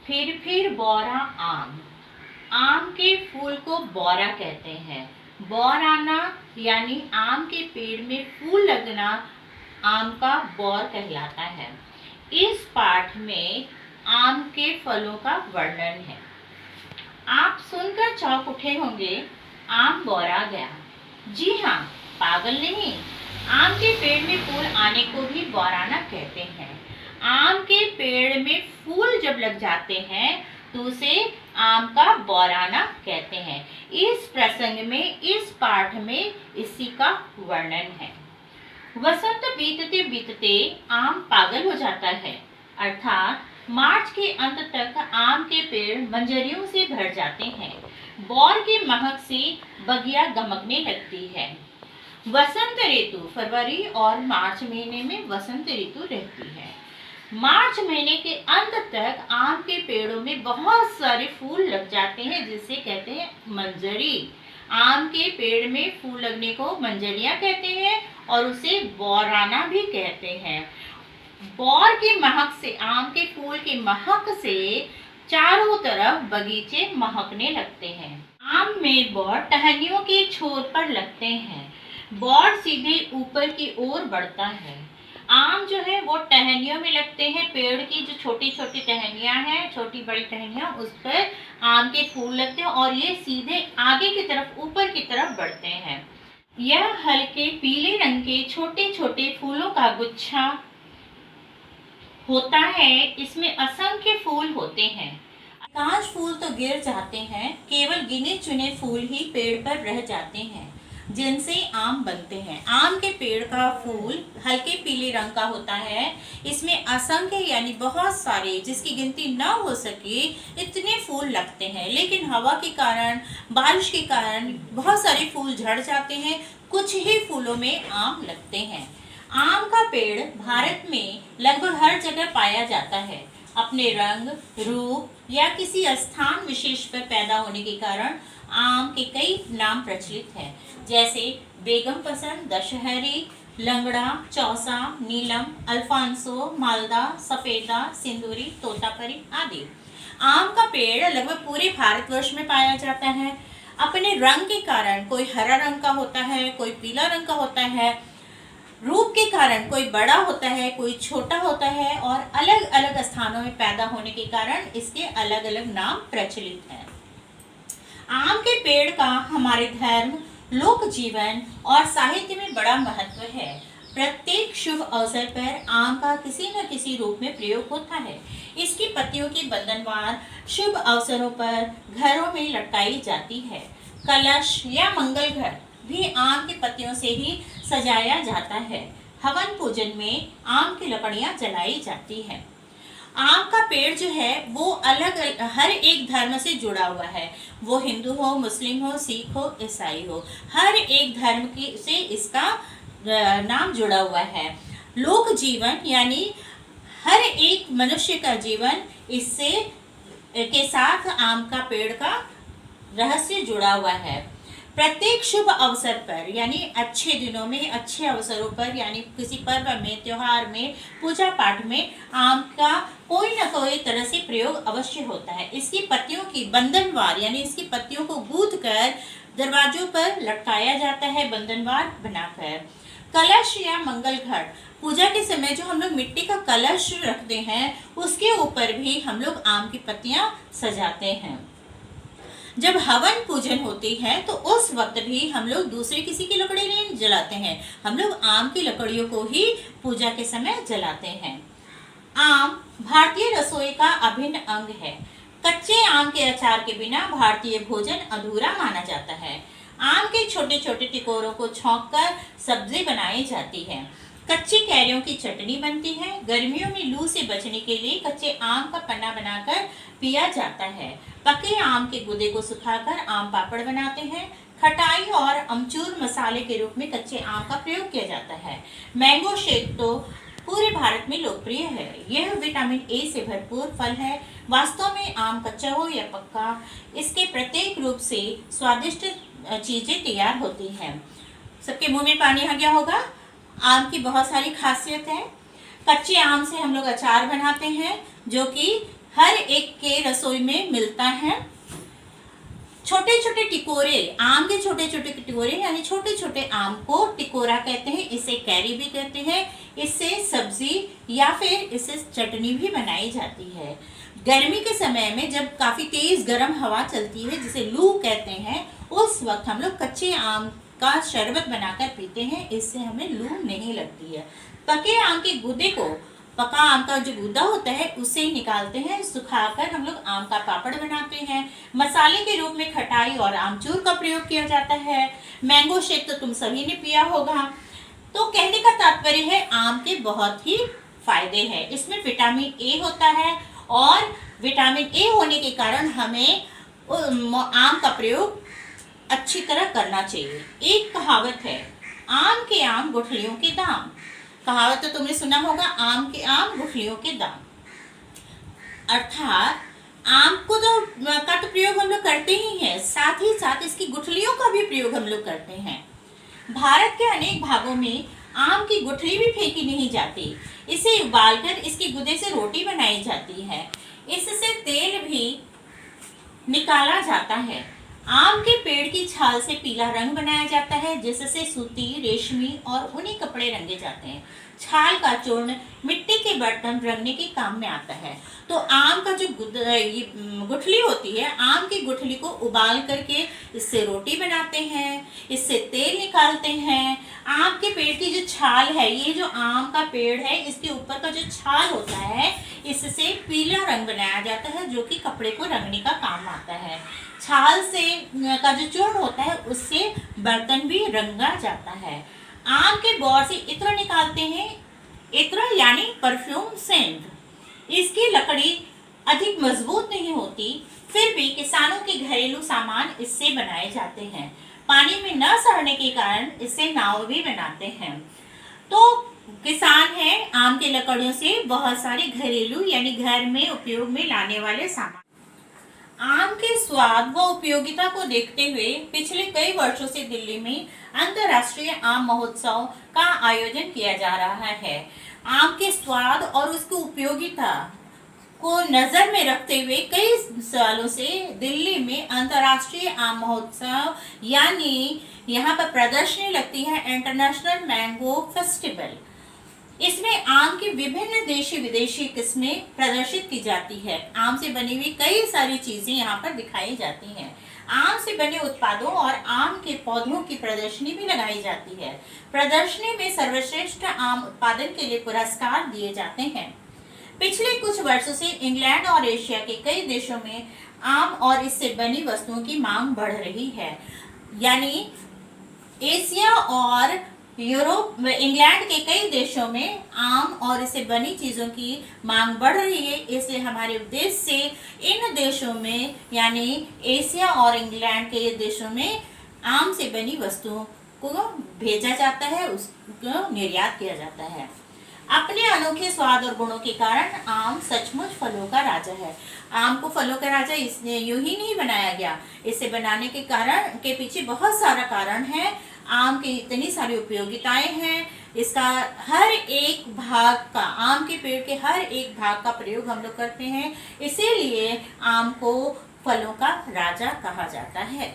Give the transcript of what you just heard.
फिर बौरा आम। आम के फूल को बौरा कहते हैं। बौर आना यानी आम के पेड़ में फूल लगना आम का बौर कहलाता है। इस पाठ में आम के फलों का वर्णन है। आप सुनकर चौंक उठे होंगे, आम बौरा गया। जी हाँ, पागल नहीं। आम के पेड़ में फूल आने को भी बौराना कहते हैं। आम के पेड़ में फूल जब लग जाते हैं तो उसे आम का बौराना कहते हैं। इस प्रसंग में, इस पाठ में इसी का वर्णन है। वसंत बीतते बीतते आम पागल हो जाता है, अर्थात मार्च के अंत तक आम के पेड़ मंजरियों से भर जाते हैं। बौर की महक से बगिया गमगने लगती है। वसंत ऋतु फरवरी और मार्च महीने में वसंत ऋतु रहती है। मार्च महीने के अंत तक आम के पेड़ों में बहुत सारे फूल लग जाते हैं, जिसे कहते हैं मंजरी। आम के पेड़ में फूल लगने को मंजरियां कहते हैं और उसे बौराना भी कहते हैं। बौर की महक से, आम के फूल की महक से चारों तरफ बगीचे महकने लगते हैं। आम में बौर टहनियों के छोर पर लगते हैं। बौर सीधे ऊपर की ओर बढ़ता है। आम जो है वो टहनियों में लगते हैं। पेड़ की जो छोटी छोटी टहनियां हैं, छोटी बड़ी टहनियां, उस पर आम के फूल लगते हैं और ये सीधे आगे की तरफ, ऊपर की तरफ बढ़ते हैं। यह हल्के पीले रंग के छोटे छोटे फूलों का गुच्छा होता है। इसमें असंख्य फूल होते हैं। अधिकांश फूल तो गिर जाते हैं, केवल गिने चुने फूल ही पेड़ पर रह जाते हैं, जिनसे आम बनते हैं। आम के पेड़ का फूल हल्के पीले रंग का होता है। इसमें असंख्य यानी बहुत सारे, जिसकी गिनती न हो सके इतने फूल लगते हैं। लेकिन हवा के कारण, बारिश के कारण बहुत सारे फूल झड़ जाते हैं। कुछ ही फूलों में आम लगते हैं। आम का पेड़ भारत में लगभग हर जगह पाया जाता है। अपने रंग, रूप या किसी स्थान विशेष पर पैदा होने के कारण आम के कई नाम प्रचलित हैं, जैसे बेगम पसंद, दशहरी, लंगड़ा, चौसा, नीलम, अल्फांसो, मालदा, सफेदा, सिंदूरी, तोतापरी आदि। आम का पेड़ लगभग पूरे भारतवर्ष में पाया जाता है। अपने रंग के कारण कोई हरा रंग का होता है, कोई पीला रंग का होता है। रूप के कारण कोई बड़ा होता है, कोई छोटा होता है और अलग अलग स्थानों में पैदा होने के कारण इसके अलग अलग नाम प्रचलित हैं। आम के पेड़ का हमारे धर्म, लोक जीवन और साहित्य में बड़ा महत्व है। प्रत्येक शुभ अवसर पर आम का किसी न किसी रूप में प्रयोग होता है। इसकी पत्तियों की बंधनवार शुभ अवसरों पर घरों में लटकाई जाती है। कलश या मंगल घर भी आम की पत्तियों से ही सजाया जाता है। हवन पूजन में आम की लकड़ियां जलाई जाती हैं। आम का पेड़ जो है वो अलग हर एक धर्म से जुड़ा हुआ है। वो हिंदू हो, मुस्लिम हो, सिख हो, ईसाई हो, हर एक धर्म की से इसका नाम जुड़ा हुआ है। लोक जीवन यानी हर एक मनुष्य का जीवन इससे के साथ आम का पेड़ का रहस्य जुड़ा हुआ है। प्रत्येक शुभ अवसर पर यानी अच्छे दिनों में, अच्छे अवसरों पर, यानी किसी पर्व में, त्योहार में, पूजा पाठ में आम का कोई न कोई तरह से प्रयोग अवश्य होता है। इसकी पत्तियों की बंधनवार यानी इसकी पत्तियों को गूंथ कर दरवाजों पर लटकाया जाता है, बंधनवार बनाकर। कलश या मंगल घट, पूजा के समय जो हम लोग मिट्टी का कलश रखते हैं उसके ऊपर भी हम लोग आम की पत्तियां सजाते हैं। जब हवन पूजन होती है तो उस वक्त भी हम लोग दूसरे किसी की लकड़ी नहीं जलाते हैं, हम लोग आम की लकड़ियों को ही पूजा के समय जलाते हैं। आम भारतीय रसोई का अभिन्न अंग है। कच्चे आम के अचार के बिना भारतीय भोजन अधूरा माना जाता है। आम के छोटे छोटे टिकोरों को छौंककर सब्जी बनाई जाती है। कच्ची कैरियों की चटनी बनती है। गर्मियों में लू से बचने के लिए कच्चे आम का पन्ना बनाकर पिया जाता है। पके आम के गूदे को सुखाकर आम पापड़ बनाते हैं। खटाई और अमचूर मसाले के रूप में कच्चे आम का प्रयोग किया जाता है। मैंगो शेक तो पूरे भारत में लोकप्रिय है। यह विटामिन ए से भरपूर फल है। वास्तव में आम कच्चा हो या पक्का, इसके प्रत्येक रूप से स्वादिष्ट चीजें तैयार होती हैं। सबके मुंह में पानी आ गया होगा। आम की बहुत सारी खासियत है। कच्चे आम से हम लोग अचार बनाते हैं जो कि हर एक के रसोई में मिलता है। छोटे छोटे टिकोरे, आम के छोटे छोटे टिकोरे यानी छोटे छोटे आम को टिकोरा कहते हैं, इसे कैरी भी कहते हैं। इससे सब्जी या फिर इससे चटनी भी बनाई जाती है। गर्मी के समय में जब काफ़ी तेज़ गर्म हवा चलती है जिसे लू कहते हैं, उस वक्त हम लोग कच्चे आम का शरबत बनाकर पीते हैं, इससे हमें लू नहीं लगती है। पके आम के गूदे को, पका आम का जो गूदा होता है उसे निकालते हैं, सुखाकर हम लोग आम का पापड़ बनाते हैं। मसाले के रूप में खटाई और आमचूर का प्रयोग किया जाता है। मैंगो शेक तो तुम सभी ने पिया होगा। तो कहने का तात्पर्य है आम के बहुत ही फायदे हैं। इसमें विटामिन ए होता है और विटामिन ए होने के कारण हमें आम का प्रयोग अच्छी तरह करना चाहिए। एक कहावत है, आम के आम गुठलियों के दाम। कहावत तो तुमने सुना होगा, आम के आम गुठलियों के दाम। अर्थात आम को का तो प्रयोग हम लोग करते ही हैं, साथ ही साथ इसकी गुठलियों का भी प्रयोग हम लोग करते हैं। भारत के अनेक भागों में आम की गुठली भी फेंकी नहीं जाती, इसे उबालकर इसके गुदे से रोटी बनाई जाती है। इससे तेल भी निकाला जाता है। आम के पेड़ की छाल से पीला रंग बनाया जाता है, जिससे सूती, रेशमी और ऊनी कपड़े रंगे जाते हैं। छाल का चूर्ण मिट्टी के बर्तन रंगने के काम में आता है। तो आम का जो गुठली होती है, आम की गुठली को उबाल करके इससे रोटी बनाते हैं, इससे तेल निकालते हैं। आम के पेड़ की जो छाल है, ये जो आम का पेड़ है, इसके ऊपर का जो छाल होता है, इससे पीला रंग बनाया जाता है, जो कि कपड़े को रंगने का काम आता है। छाल से का जो चूर्ण होता है, उससे बर्तन भी रंगा जाता है। आम के बौर से इत्र निकालते हैं, इत्र यानी परफ्यूम सेंट। इसकी लकड़ी अधिक मजबूत नहीं होती, फिर भी किसानों के घरेलू सामान इससे बनाए जाते हैं। पानी में न सड़ने के कारण इससे नाव भी बनाते हैं। तो किसान हैं आम के लकड़ियों से बहुत सारे घरेलू यानी घर में उपयोग में लाने वाले सामान। आम के स्वाद व उपयोगिता को देखते हुए पिछले कई वर्षों से दिल्ली में अंतर्राष्ट्रीय आम महोत्सव का आयोजन किया जा रहा है। आम के स्वाद और उसकी उपयोगिता को नजर में रखते हुए कई सालों से दिल्ली में अंतर्राष्ट्रीय आम महोत्सव यानी यहाँ पर प्रदर्शनी लगती है, इंटरनेशनल मैंगो फेस्टिवल। इसमें आम की विभिन्न देशी विदेशी किस्में प्रदर्शित की जाती है। आम से बनी हुई कई सारी चीजें यहाँ पर दिखाई जाती हैं। आम से बने उत्पादों और आम के पौधों की प्रदर्शनी भी लगाई जाती है। प्रदर्शनी में सर्वश्रेष्ठ आम उत्पादन के लिए पुरस्कार दिए जाते हैं। पिछले कुछ वर्षों से इंग्लैंड और एशिया के कई देशों में आम और इससे बनी वस्तुओं की मांग बढ़ रही है। यानी एशिया और यूरोप में, इंग्लैंड के कई देशों में आम और इससे बनी चीज़ों की मांग बढ़ रही है। इसलिए हमारे उद्देश्य से इन देशों में यानी एशिया और इंग्लैंड के देशों में आम से बनी वस्तुओं को भेजा जाता है, उसको निर्यात किया जाता है। अपने अनोखे स्वाद और गुणों के कारण आम सचमुच फलों का राजा है। आम को फलों का राजा इसने यूं ही नहीं बनाया गया, इसे बनाने के कारण के पीछे बहुत सारा कारण है। आम की इतनी सारी उपयोगिताएं हैं, इसका हर एक भाग का, आम के पेड़ के हर एक भाग का प्रयोग हम लोग करते हैं, इसीलिए आम को फलों का राजा कहा जाता है।